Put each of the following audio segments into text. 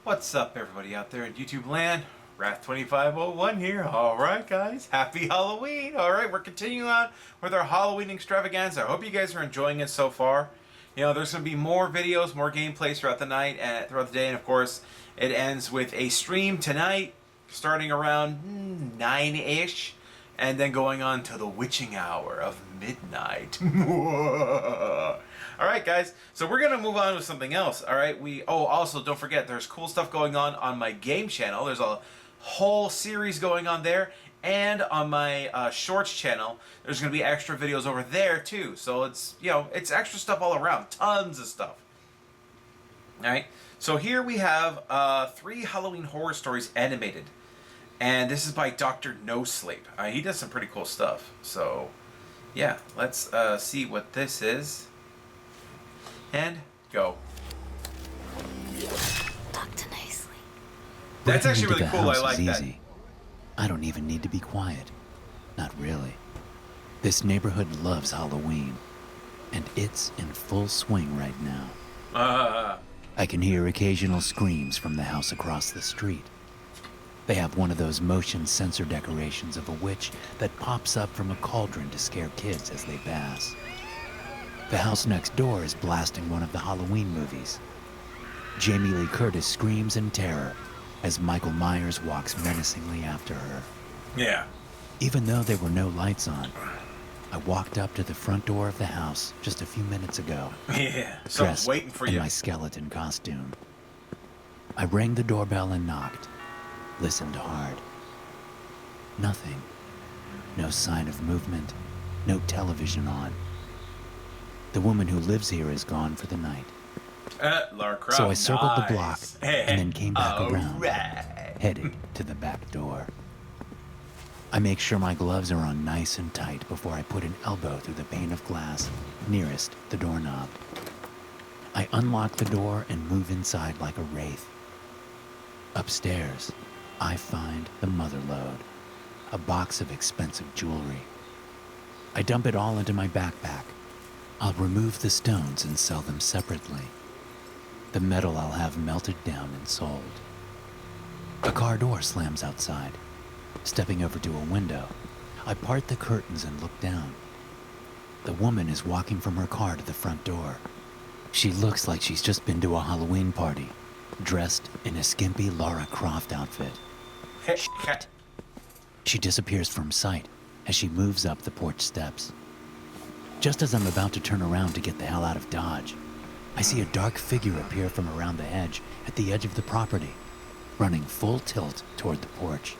What's up, everybody out there in YouTube land? Wrath2501 here. Alright, guys. Happy Halloween. Alright, we're continuing on with our Halloween extravaganza. I hope you guys are enjoying it so far. You know, there's going to be more videos, more gameplays throughout the night and throughout the day. And, of course, it ends with a stream tonight, starting around 9-ish. And then going on to the witching hour of midnight. Alright, guys, so we're going to move on with something else. Alright, also, don't forget, there's cool stuff going on my game channel. There's a whole series going on there. And on my shorts channel, there's going to be extra videos over there, too. So it's, you know, it's extra stuff all around. Tons of stuff. Alright, so here we have 3 Halloween horror stories animated. And this is by Dr. No Sleep. He does some pretty cool stuff. So, yeah, let's see what this is. And go. Dr. No Sleep. That's actually really cool. I like that. Easy. I don't even need to be quiet. Not really. This neighborhood loves Halloween. And it's in full swing right now. I can hear occasional screams from the house across the street. They have one of those motion sensor decorations of a witch that pops up from a cauldron to scare kids as they pass. The house next door is blasting one of the Halloween movies. Jamie Lee Curtis screams in terror as Michael Myers walks menacingly after her. Yeah. Even though there were no lights on, I walked up to the front door of the house just a few minutes ago. Yeah, someone's waiting for in you. My skeleton costume. I rang the doorbell and knocked. Listened hard. Nothing. No sign of movement. No television on. The woman who lives here is gone for the night. Lara Croft. So I circled nice. the block and then came back around, Right. headed to the back door. I make sure my gloves are on nice and tight before I put an elbow through the pane of glass nearest the doorknob. I unlock the door and move inside like a wraith. Upstairs, I find the mother lode, a box of expensive jewelry. I dump it all into my backpack. I'll remove the stones and sell them separately. The metal I'll have melted down and sold. A car door slams outside. Stepping over to a window, I part the curtains and look down. The woman is walking from her car to the front door. She looks like she's just been to a Halloween party, dressed in a skimpy Lara Croft outfit. She disappears from sight as she moves up the porch steps. Just as I'm about to turn around to get the hell out of Dodge, I see a dark figure appear from around the hedge at the edge of the property, running full tilt toward the porch.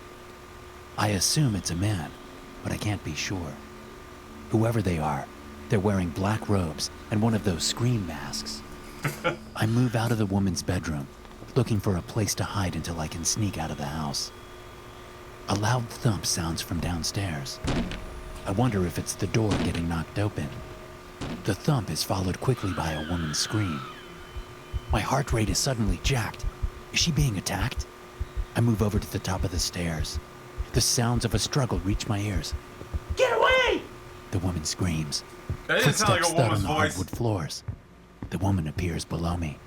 I assume it's a man, but I can't be sure. Whoever they are, they're wearing black robes and one of those scream masks. I move out of the woman's bedroom, looking for a place to hide until I can sneak out of the house. A loud thump sounds from downstairs. I wonder if it's the door getting knocked open. The thump is followed quickly by a woman's scream. My heart rate is suddenly jacked. Is she being attacked? I move over to the top of the stairs. The sounds of a struggle reach my ears. "Get away!" the woman screams. That doesn't sound like a Footsteps thud on woman's the voice. hardwood floors. The woman appears below me,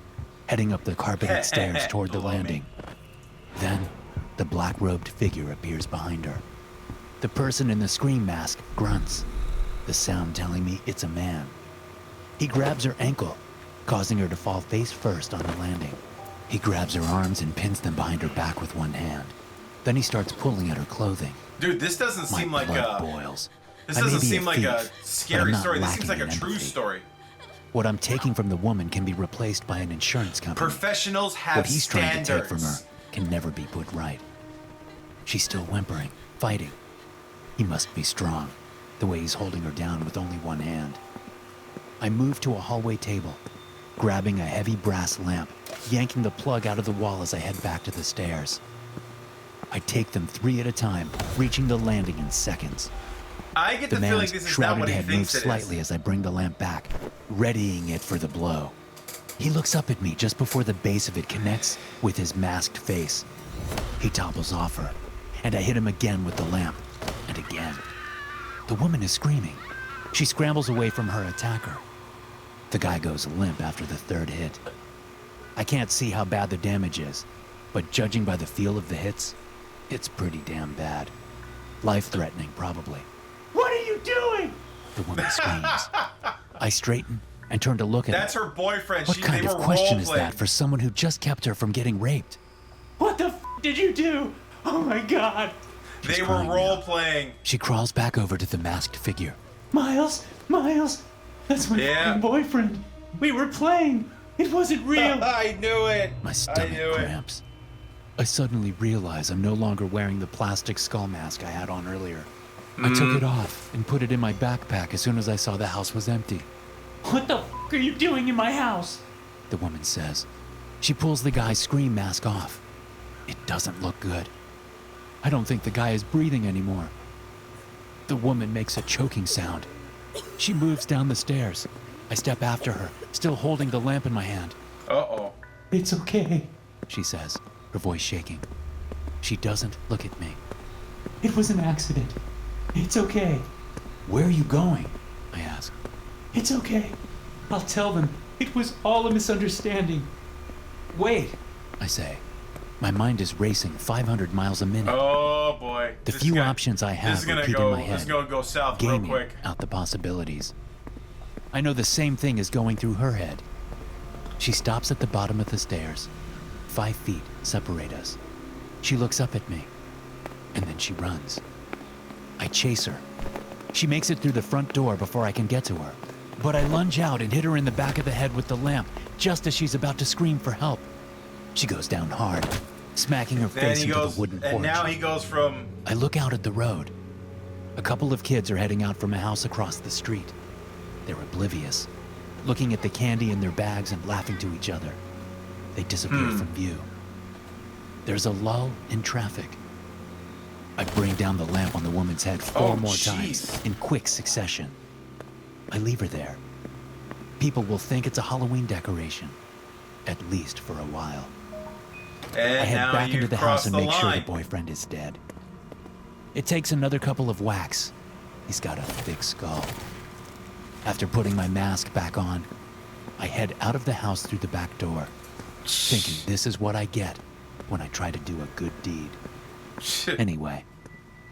heading up the carpeted stairs toward the Below me. landing. Then, the black-robed figure appears behind her. The person in the scream mask grunts, the sound telling me it's a man. He grabs her ankle, causing her to fall face first on the landing. He grabs her arms and pins them behind her back with one hand. Then he starts pulling at her clothing. Dude, this doesn't My seem like blood a... boils. This I may doesn't be seem like a thief, but scary I'm not story. This seems like lacking a in true empathy. story. What I'm taking from the woman can be replaced by an insurance company. Professionals have What he's trying to take from her standards. can never be put right. She's still whimpering, fighting. He must be strong, the way he's holding her down with only one hand. I move to a hallway table, grabbing a heavy brass lamp, yanking the plug out of the wall as I head back to the stairs. I take them 3 at a time, reaching the landing in seconds. I get The the feeling man's this is not shrouded what he head moves thinks it slightly is. as I bring the lamp back, readying it for the blow. He looks up at me just before the base of it connects with his masked face. He topples off her, and I hit him again with the lamp, and again. The woman is screaming. She scrambles away from her attacker. The guy goes limp after the third hit. I can't see how bad the damage is, but judging by the feel of the hits, it's pretty damn bad. Life-threatening, probably. "What are you doing?" the woman screams. I straighten and turn to look at That's her. her boyfriend. What kind They of were question is role-playing. that for someone who just kept her from getting raped? What the f did you do? Oh my god. She's They were crying now. role-playing. She crawls back over to the masked figure. Miles, that's my Yeah. fucking boyfriend. We were playing. It wasn't real. I knew it. My I stomach knew it. cramps. I suddenly realize I'm no longer wearing the plastic skull mask I had on earlier. I took it off and put it in my backpack as soon as I saw the house was empty. What the f are you doing in my house? The woman says. She pulls the guy's scream mask off. It doesn't look good. I don't think the guy is breathing anymore. The woman makes a choking sound. She moves down the stairs. I step after her, still holding the lamp in my hand. Uh-oh. It's okay. She says, her voice shaking. She doesn't look at me. It was an accident. It's okay. Where are you going? I ask. It's okay. I'll tell them. It was all a misunderstanding. Wait. I say. My mind is racing 500 miles a minute. Oh boy. The This few guy- options I this have is gonna repeat go, in my This head, is gonna go south real gaming quick. out the possibilities. I know the same thing is going through her head. She stops at the bottom of the stairs. 5 feet separate us. She looks up at me, and then she runs. I chase her. She makes it through the front door before I can get to her. But I lunge out and hit her in the back of the head with the lamp, just as she's about to scream for help. She goes down hard, smacking her Then face he into goes, the wooden porch. and now he goes from. I look out at the road. A couple of kids are heading out from a house across the street. They're oblivious, looking at the candy in their bags and laughing to each other. They disappear from view. There's a lull in traffic. I bring down the lamp on the woman's head 4 Oh, more jeez. times in quick succession. I leave her there. People will think it's a Halloween decoration, at least for a while. And I head now back you into the cross house and the make sure the line. boyfriend is dead. It takes another couple of whacks. He's got a thick skull. After putting my mask back on, I head out of the house through the back door, thinking this is what I get when I try to do a good deed. Anyway,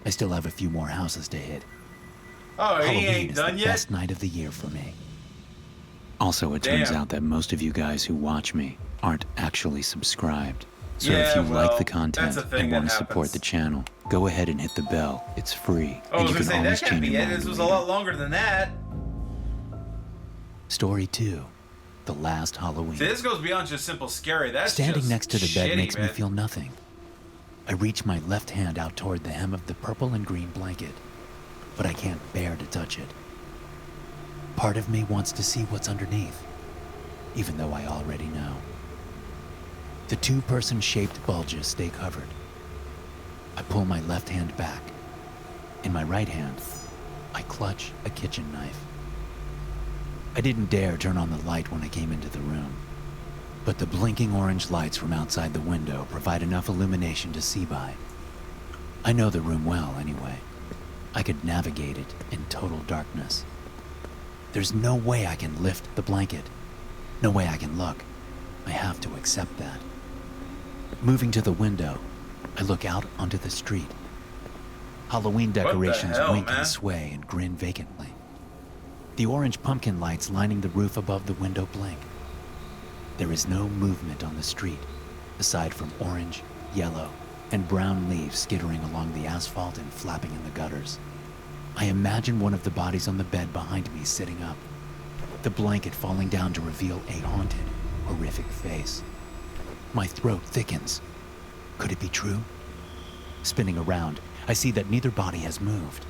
I still have a few more houses to hit. Oh, he Halloween ain't is done the yet? best night of the year for me. Also, it turns Damn. out that most of you guys who watch me aren't actually subscribed. So if Yeah, you well, like the content that's a thing and that want to support happens. the channel, go ahead and hit the bell. It's free, Oh, I and was you gonna can say, always that can't change be your it. mind This was a later. lot longer than that. Story 2, The Last Halloween. See, this goes beyond just simple scary. That's Standing just next to the bed shitty, makes me man. feel nothing. I reach my left hand out toward the hem of the purple and green blanket, but I can't bear to touch it. Part of me wants to see what's underneath, even though I already know. The 2-person shaped bulges stay covered. I pull my left hand back. In my right hand, I clutch a kitchen knife. I didn't dare turn on the light when I came into the room, but the blinking orange lights from outside the window provide enough illumination to see by. I know the room well, anyway. I could navigate it in total darkness. There's no way I can lift the blanket. No way I can look. I have to accept that. Moving to the window, I look out onto the street. Halloween the decorations hell, wink man? and sway and grin vacantly. The orange pumpkin lights lining the roof above the window blink. There is no movement on the street, aside from orange, yellow, and brown leaves skittering along the asphalt and flapping in the gutters. I imagine one of the bodies on the bed behind me sitting up, the blanket falling down to reveal a haunted, horrific face. My throat thickens. Could it be true? Spinning around, I see that neither body has moved.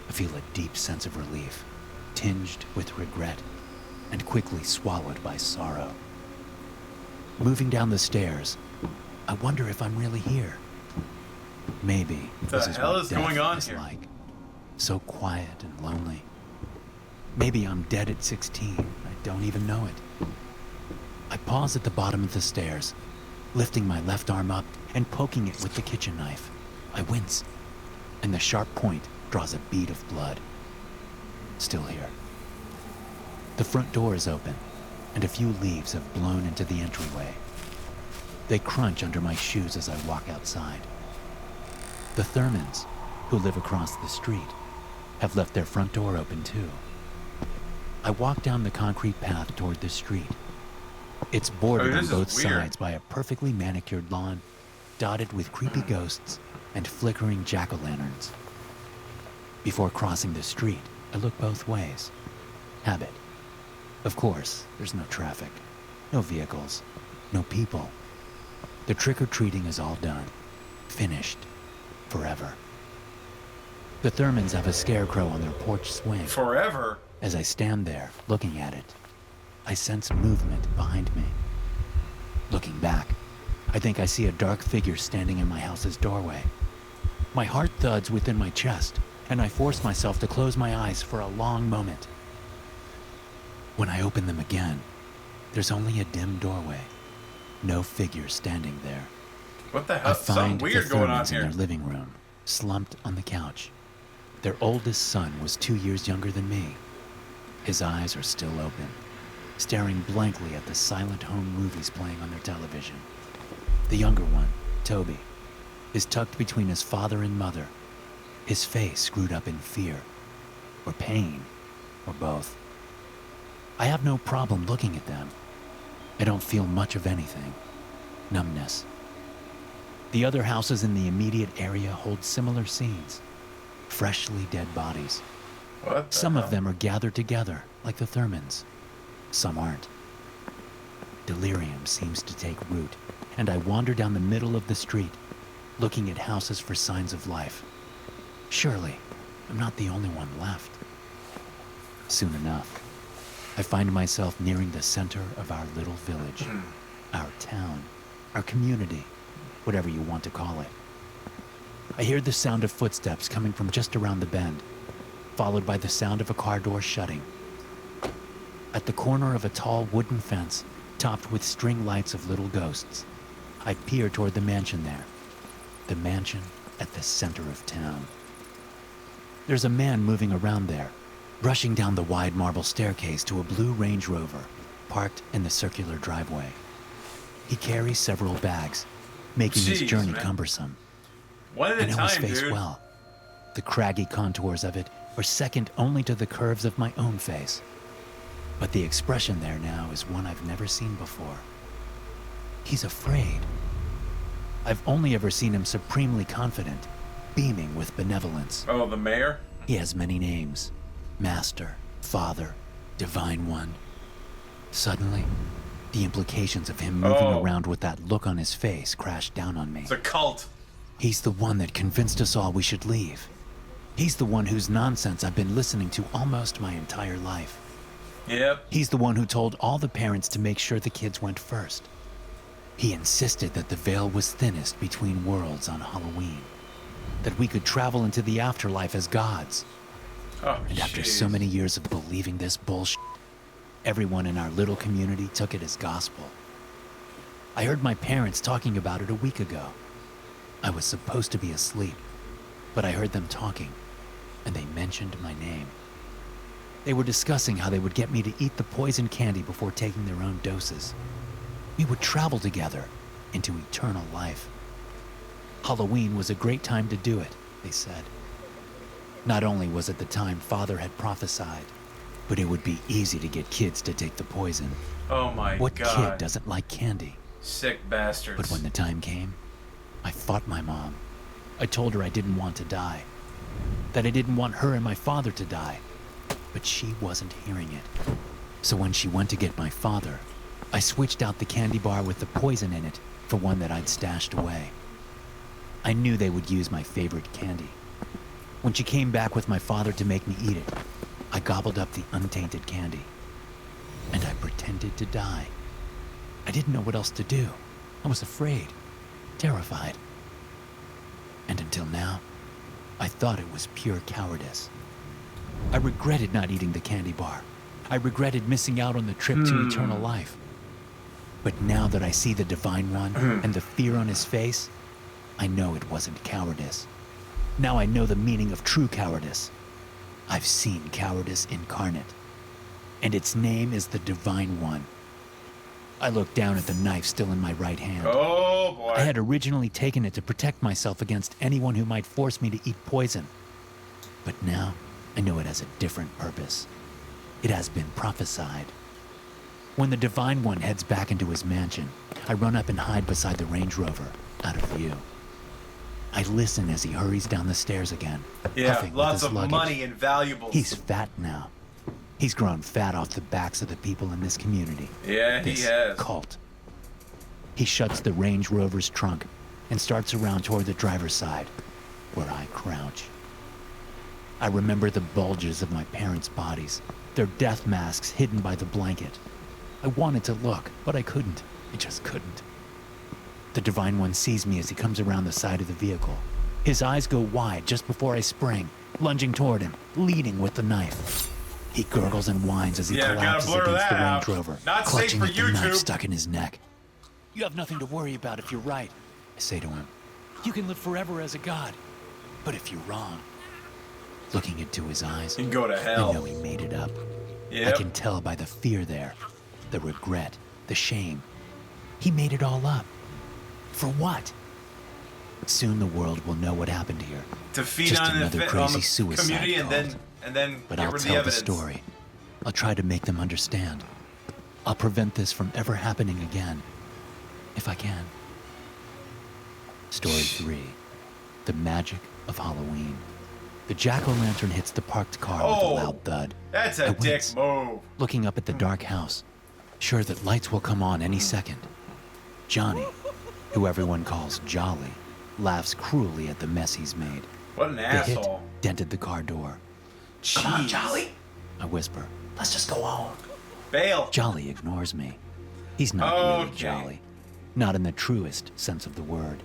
I feel a deep sense of relief, tinged with regret, and quickly swallowed by sorrow. Moving down the stairs, I wonder if I'm really here. Maybe The this is hell what is death going on is here? like. So quiet and lonely. Maybe I'm dead at 16. I don't even know it. I pause at the bottom of the stairs, lifting my left arm up and poking it with the kitchen knife. I wince, and the sharp point draws a bead of blood. Still here. The front door is open, and a few leaves have blown into the entryway. They crunch under my shoes as I walk outside. The Thurmans, who live across the street, have left their front door open too. I walk down the concrete path toward the street. It's bordered on this is both weird. sides by a perfectly manicured lawn, dotted with creepy ghosts and flickering jack-o'-lanterns. Before crossing the street, I look both ways. Habit. Of course, there's no traffic, no vehicles, no people. The trick-or-treating is all done. Finished. Forever. The Thurmans have a scarecrow on their porch swing. Forever. As I stand there, looking at it, I sense movement behind me. Looking back, I think I see a dark figure standing in my house's doorway. My heart thuds within my chest, and I force myself to close my eyes for a long moment. When I open them again, there's only a dim doorway. No figure standing there. What the I hell? Something find the weird going on Thurmans in here. their living room, slumped on the couch. Their oldest son was 2 years younger than me. His eyes are still open, staring blankly at the silent home movies playing on their television. The younger one, Toby, is tucked between his father and mother, his face screwed up in fear, or pain, or both. I have no problem looking at them. I don't feel much of anything. Numbness. The other houses in the immediate area hold similar scenes. Freshly dead bodies. What the Some hell? of them are gathered together, like the Thurmans. Some aren't. Delirium seems to take root, and I wander down the middle of the street, looking at houses for signs of life. Surely, I'm not the only one left. Soon enough, I find myself nearing the center of our little village, our town, our community, whatever you want to call it. I hear the sound of footsteps coming from just around the bend, followed by the sound of a car door shutting. At the corner of a tall wooden fence, topped with string lights of little ghosts, I peer toward the mansion there. The mansion at the center of town. There's a man moving around there, rushing down the wide marble staircase to a blue Range Rover, parked in the circular driveway. He carries several bags, making his Jeez, journey man. cumbersome. One at I a know time, his face dude. well. The craggy contours of it are second only to the curves of my own face. But the expression there now is one I've never seen before. He's afraid. I've only ever seen him supremely confident, beaming with benevolence. Oh, the mayor? He has many names. Master, Father, Divine One. Suddenly, the implications of him moving Oh. around with that look on his face crashed down on me. It's a cult. He's the one that convinced us all we should leave. He's the one whose nonsense I've been listening to almost my entire life. Yep. He's the one who told all the parents to make sure the kids went first. He insisted that the veil was thinnest between worlds on Halloween, that we could travel into the afterlife as gods. Oh, And after jeez. so many years of believing this bullshit, everyone in our little community took it as gospel. I heard my parents talking about it a week ago. I was supposed to be asleep, but I heard them talking, and they mentioned my name. They were discussing how they would get me to eat the poison candy before taking their own doses. We would travel together into eternal life. Halloween was a great time to do it, they said. Not only was it the time Father had prophesied, but it would be easy to get kids to take the poison. Oh my What god. kid doesn't like candy? Sick bastards. But when the time came, I fought my mom. I told her I didn't want to die, that I didn't want her and my father to die, but she wasn't hearing it. So when she went to get my father, I switched out the candy bar with the poison in it for one that I'd stashed away. I knew they would use my favorite candy. When she came back with my father to make me eat it, I gobbled up the untainted candy, and I pretended to die. I didn't know what else to do. I was afraid, terrified. And until now, I thought it was pure cowardice. I regretted not eating the candy bar. I regretted missing out on the trip to eternal life. But now that I see the Divine One and the fear on his face, I know it wasn't cowardice. Now I know the meaning of true cowardice. I've seen cowardice incarnate. And its name is the Divine One. I looked down at the knife still in my right hand. Oh boy. I had originally taken it to protect myself against anyone who might force me to eat poison. But now, I know it has a different purpose. It has been prophesied. When the Divine One heads back into his mansion, I run up and hide beside the Range Rover, out of view. I listen as he hurries down the stairs again, Yeah, huffing with lots his of luggage. money and valuables. He's fat now. He's grown fat off the backs of the people in this community. Yeah, he This has. cult. He shuts the Range Rover's trunk and starts around toward the driver's side, where I crouch. I remember the bulges of my parents' bodies, their death masks hidden by the blanket. I wanted to look, but I couldn't. I just couldn't. The Divine One sees me as he comes around the side of the vehicle. His eyes go wide just before I spring, lunging toward him, leading with the knife. He gurgles and whines as he Yeah, gotta collapses blur against the that Range out. Rover, Not safe clutching for at the knife YouTube. stuck in his neck. You have nothing to worry about if you're right, I say to him. You can live forever as a god. But if you're wrong, looking into his eyes, You can go to I hell. know he made it up. I Yep. can tell by the fear there, the regret, the shame. He made it all up. For what? Soon the world will know what happened here. To feed Just on another the, on crazy the suicide community and cult. then But get I'll rid of the tell the evidence. story. I'll try to make them understand. I'll prevent this from ever happening again. If I can. Story 3. The Magic of Halloween. The jack-o'-lantern hits the parked car with Oh. a loud thud. That's I a dick wince, move. looking up at the dark house, sure that lights will come on any second. Johnny, who everyone calls Jolly, laughs cruelly at the mess he's made. What an The hit asshole. dented the car door. Come on, Jolly. I whisper, let's just go home. Bail. Jolly ignores me. He's not really Okay. jolly. Not in the truest sense of the word.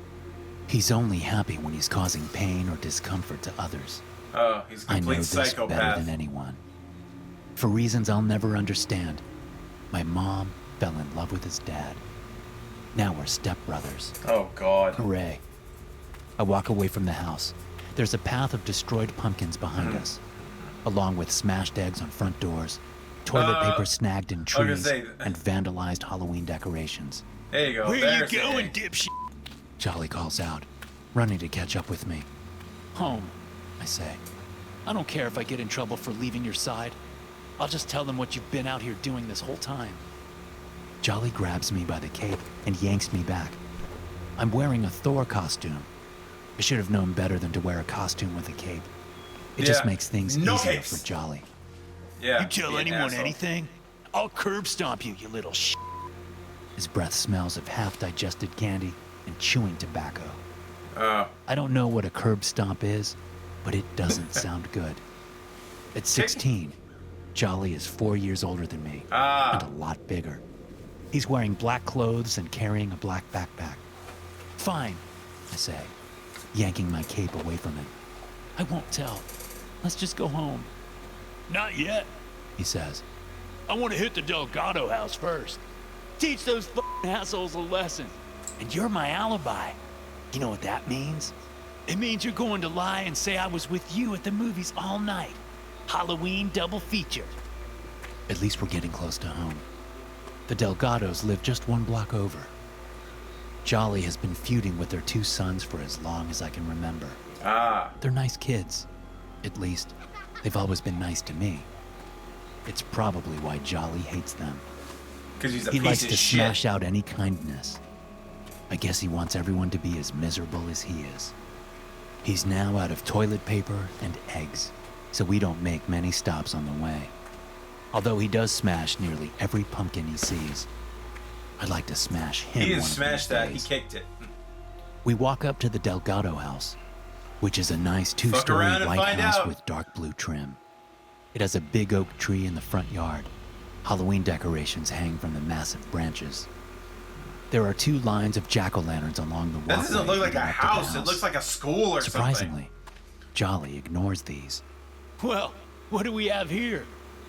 He's only happy when he's causing pain or discomfort to others. Oh, he's a I know complete this better psychopath. than anyone. For reasons I'll never understand, my mom fell in love with his dad. Now we're stepbrothers. Oh God. Hooray. I walk away from the house. There's a path of destroyed pumpkins behind Hmm. us, along with smashed eggs on front doors, toilet paper snagged in gonna trees, say- and vandalized Halloween decorations. There you go. Where There's you the going, egg. dipshit? Jolly calls out, running to catch up with me. Home, I say. I don't care if I get in trouble for leaving your side. I'll just tell them what you've been out here doing this whole time. Jolly grabs me by the cape and yanks me back. I'm wearing a Thor costume. I should have known better than to wear a costume with a cape. It just Yeah. makes things No easier capes. for Jolly. Yeah. You tell be an anyone asshole. anything, I'll curb stomp you, you little sh. His breath smells of half-digested candy and chewing tobacco. Oh. I don't know what a curb stomp is, but it doesn't sound good. At 16, Jolly is 4 years older than me and a lot bigger. He's wearing black clothes and carrying a black backpack. Fine, I say, yanking my cape away from him. I won't tell. Let's just go home. Not yet, he says. I want to hit the Delgado house first. Teach those f***ing assholes a lesson. And you're my alibi. You know what that means? It means you're going to lie and say I was with you at the movies all night. Halloween double feature. At least we're getting close to home. The Delgados live just one block over. Jolly has been feuding with their 2 sons for as long as I can remember. They're nice kids. At least, they've always been nice to me. It's probably why Jolly hates them. Because he's a He piece likes of to shit. smash out any kindness. I guess he wants everyone to be as miserable as he is. He's now out of toilet paper and eggs, so we don't make many stops on the way. Although he does smash nearly every pumpkin he sees. I'd like to smash him He one didn't of smash these that. He days. kicked it. We walk up to the Delgado house, which is a nice 2-story around and white find house out. with dark blue trim. It has a big oak tree in the front yard. Halloween decorations hang from the massive branches. There are 2 lines of jack-o'-lanterns along the walkway. That doesn't look like leading a up to the house. It looks like a school or Surprisingly, Jolly ignores these. Well, what do we have here?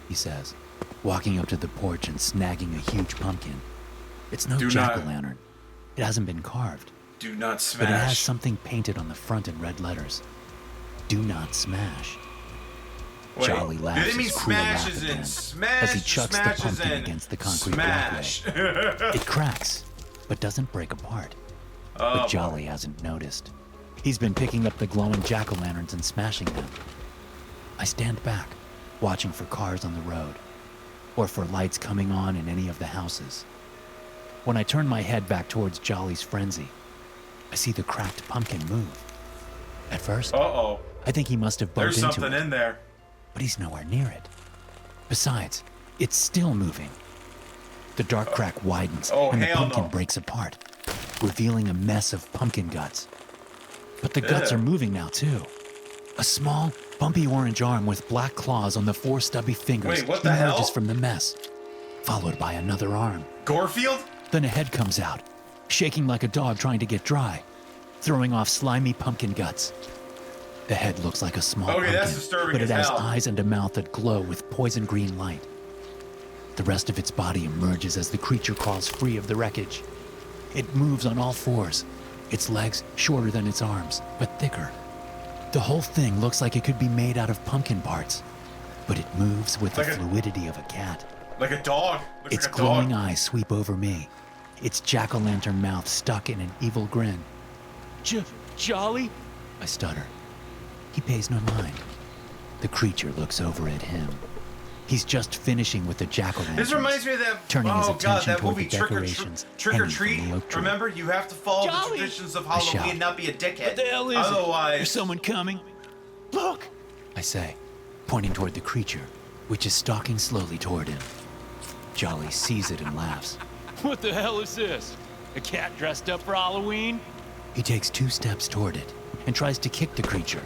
He says, walking up to the porch and snagging a huge pumpkin. It's no Do not- jack-o'-lantern. It hasn't been carved, something. Do not but it has smash. something painted on the front in red letters. Do not smash. Wait, Jolly laughs did it mean his cruel laugh smashes again in smash? as he chucks the smashes pumpkin in against the concrete smash. It cracks, but doesn't break apart. But Oh, Jolly hasn't noticed. He's been picking up the glowing jack-o'-lanterns and smashing them. I stand back, watching for cars on the road, or for lights coming on in any of the houses. When I turn my head back towards Jolly's frenzy, I see the cracked pumpkin move. At first, uh-oh. I think he must have bumped There's into something it, in there. but he's nowhere near it. Besides, it's still moving. The dark crack widens, Oh, and the hell pumpkin no. breaks apart, revealing a mess of pumpkin guts. But the guts Ugh. are moving now, too. A small, bumpy orange arm with black claws on the 4 stubby fingers Wait, what the emerges hell? from the mess, followed by another arm. Gorefield? Then a head comes out, shaking like a dog trying to get dry, throwing off slimy pumpkin guts. The head looks like a small Okay, pumpkin, that's disturbing but it as has hell. eyes and a mouth that glow with poison green light. The rest of its body emerges as the creature crawls free of the wreckage. It moves on all 4s, its legs shorter than its arms, but thicker. The whole thing looks like it could be made out of pumpkin parts, but it moves with Like the a- fluidity of a cat. Like a dog. Looks Its like a glowing dog. eyes sweep over me, its jack-o'-lantern mouth stuck in an evil grin. Jolly? I stutter. He pays no mind. The creature looks over at him. He's just finishing with the jack-o'-lantern. This reminds me of that. Turning his Oh god, attention that toward movie the Trick or decorations Treat. hanging from the oak tree. Remember, you have to follow the Jolly! traditions of I shout. Halloween, and not be a dickhead. What the hell is it? Otherwise, There's someone coming. Look! I say, pointing toward the creature, which is stalking slowly toward him. Jolly sees it and laughs. What the hell is this? A cat dressed up for Halloween? He takes 2 steps toward it and tries to kick the creature,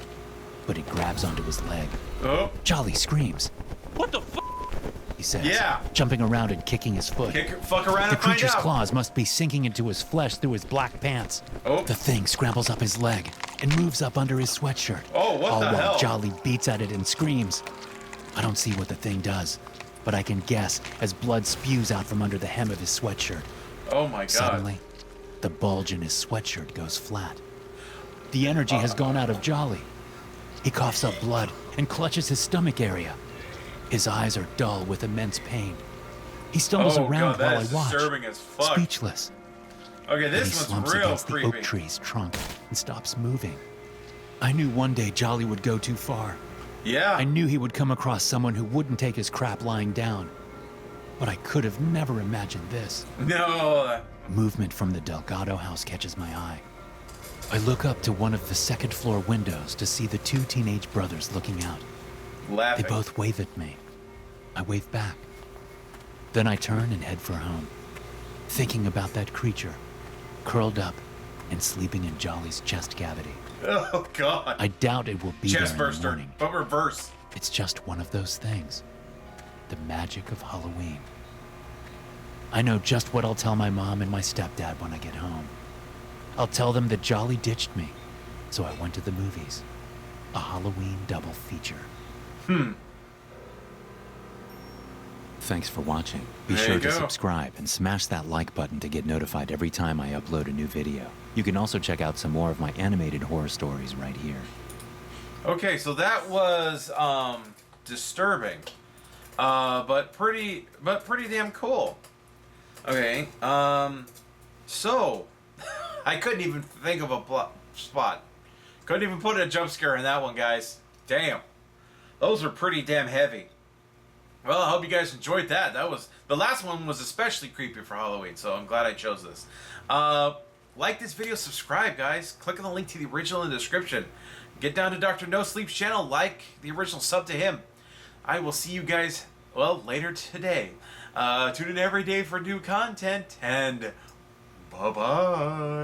but it grabs onto his leg. Oh, Jolly screams, What the f? he says, Yeah. jumping around and kicking his foot. fuck around The and find creature's out. claws must be sinking into his flesh through his black pants. Oh. The thing scrambles up his leg and moves up under his sweatshirt. Oh, what all the while hell? Jolly beats at it and screams. I don't see what the thing does, but I can guess as blood spews out from under the hem of his sweatshirt. Oh my god. Suddenly, the bulge in his sweatshirt goes flat. The energy has gone out of Jolly. He coughs up blood and clutches his stomach area. His eyes are dull with immense pain. He stumbles Oh around god, that while is I watch, disturbing as fuck. speechless. Okay, Then he this slumps one's real against the creepy. oak tree's trunk and stops moving. I knew one day Jolly would go too far. Yeah. I knew he would come across someone who wouldn't take his crap lying down. But I could have never imagined this. No. Movement from the Delgado house catches my eye. I look up to one of the second-floor windows to see the 2 teenage brothers looking out. They Laughing. both wave at me. I wave back. Then I turn and head for home, thinking about that creature, curled up and sleeping in Jolly's chest cavity. Oh god. I doubt it will be Chest there in the burster, morning. but reverse. It's just one of those things. The magic of Halloween. I know just what I'll tell my mom and my stepdad when I get home. I'll tell them that Jolly ditched me, so I went to the movies. A Halloween double feature. Thanks for watching. Be There sure you to go. subscribe and smash that like button to get notified every time I upload a new video. You can also check out some more of my animated horror stories right here. Okay, so that was disturbing. But pretty damn cool. Okay, so I couldn't even think of a spot. Couldn't even put a jump scare in that one, guys. Damn. Those are pretty damn heavy. Well, I hope you guys enjoyed that. The last one was especially creepy for Halloween, so I'm glad I chose this. Like this video, subscribe, guys. Click on the link to the original in the description. Get down to Dr. No Sleep's channel, like the original, sub to him. I will see you guys, well, later today. Tune in every day for new content, and bye-bye.